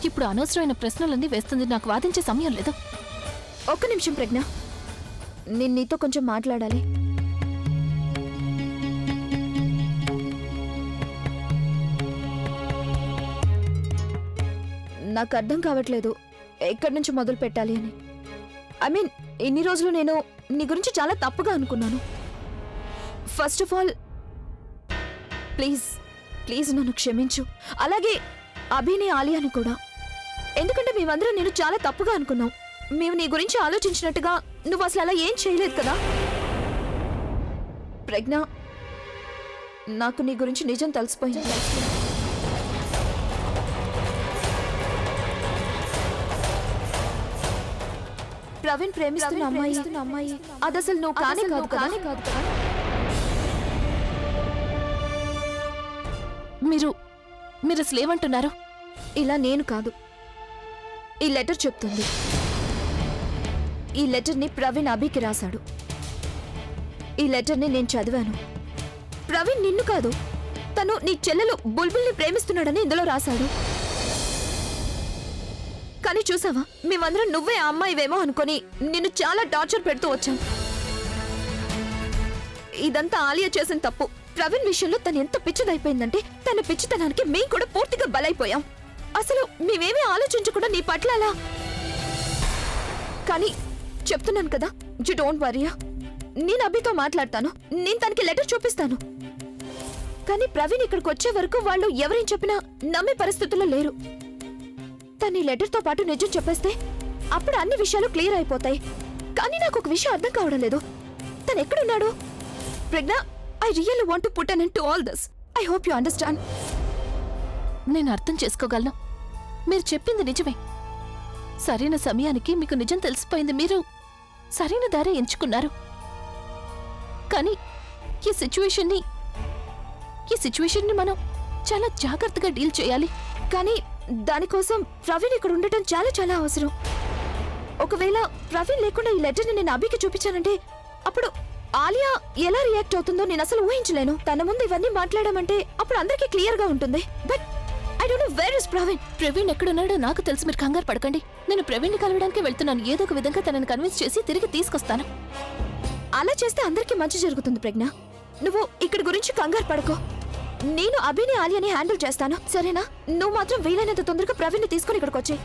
ఇప్పుడు అనవసరమైన ప్రశ్నలన్నీ వేస్తుంది. నాకు వాదించే సమయం లేదు. ఒక్క నిమిషం ప్రజ్ఞ, నేను నీతో కొంచెం మాట్లాడాలి. నాకు అర్థం కావట్లేదు ఎక్కడి నుంచి మొదలు పెట్టాలి అని. ఐ మీన్, ఇన్ని రోజులు నేను నీ గురించి చాలా తప్పుగా అనుకున్నాను. First of all please please నన్ను క్షమించు. అలాగే అభిని, ఆలియాని కూడా. ఎందుకంటే మేమందరం నేను చాలా తప్పుగా అనుకున్నాం. మేము నీ గురించి ఆలోచించినట్టుగా నువ్వు అసలు అలా ఏం చేయలేదు కదా. ప్రజ్ఞ, నాకు నీ గురించి నిజం తెలిసిపోయింది. ప్రవీణ్ ప్రేమిస్తున్న అమ్మాయి అది అసలు నువ్వు కానే కాదు కదా. మీరు అసలు ఏమంటున్నారు? ఇలా నేను కాదు, ఈ లెటర్ చెప్తుంది. ఈ లెటర్ని ప్రవీణ్ అభికి రాశాడు. ఈ లెటర్ని నేను చదివాను. ప్రవీణ్ నిన్ను కాదు, తను నీ చెల్లెలు బుల్బుల్ని ప్రేమిస్తున్నాడని ఇందులో రాశాడు. కానీ చూసావా, మేమందరం నువ్వే ఆ అమ్మాయివేమో అనుకొని నిన్ను చాలా టార్చర్ పెడుతూ వచ్చాం. ఇదంతా ఆలియా చేసిన తప్పు. ప్రవీణ్ విషయంలో తను ఎంత పిచ్చిదైపోయిందంటే తన పిచ్చితనానికి మేము కూడా పూర్తిగా బలైపోయాం. అసలు మేమేమీ ఆలోచించకుండా నీ పట్ల అలా. కానీ చెప్తున్నాను కదా, యు డోంట్ వరీయా. నేను అభితో మాట్లాడతాను, నేను తనకి లెటర్ చూపిస్తాను. కానీ ప్రవీణ్ ఇక్కడికి వచ్చే వరకు వాళ్ళు ఎవరేం చెప్పినా నమ్మే పరిస్థితుల్లో లేరు. తన ఈ లెటర్తో పాటు నిజం చెప్పేస్తే అప్పుడు అన్ని విషయాలు క్లియర్ అయిపోతాయి. కానీ నాకు ఒక విషయం అర్థం కావడం లేదు, తను ఎక్కడున్నాడు? Pragya, I really want to put an end to all this. I hope you understand. నేను అర్థం చేసుకోగలను. మీరు చెప్పింది నిజమే. సరైన సమయానికి మీకు నిజం తెలిసిపోయింది. మీరు సరైన దారి ఎంచుకున్నారు. కానీ ఈ సిచ్యువేషన్ని మనం చాలా జాగ్రత్తగా డీల్ చేయాలి. కానీ దానికోసం ప్రవీణ్ ఇక్కడ ఉండటం చాలా చాలా అవసరం. ఒకవేళ ప్రవీణ్ లేకుండా ఈ లెటర్ని నేను అభికి చూపించానంటే అప్పుడు ఆలియా ఎలా రియాక్ట్ అవుతుందో నేను అసలు ఊహించలేను. తన ముందు ఇవన్నీ మాట్లాడమంటే అప్పుడు అందరికీ క్లియర్ గా ఉంటుంది. But I don't know where is Praveen. Praveen ఎక్కడున్నాడో నాకు తెలుసు. మీరు కంగారు పడకండి. నేను ప్రవీణ్ని కలవడానికి వెళ్తున్నాను. ఏదో ఒక విధంగా తనని కన్విన్స్ చేసి తిరిగి తీసుకొస్తాను. అలా చేస్తే అందరికీ మంచి జరుగుతుంది ప్రజ్ఞ. నువ్వు ఇక్కడ గురించి కంగారు పడుకో. నేను అభిని, ఆలియాని హ్యాండిల్ చేస్తాను, సరేనా? నువ్వు మాత్రం వీలైనంత తొందరగా ప్రవీణ్ని తీసుకొని ఇక్కడికి వచ్చేయ్.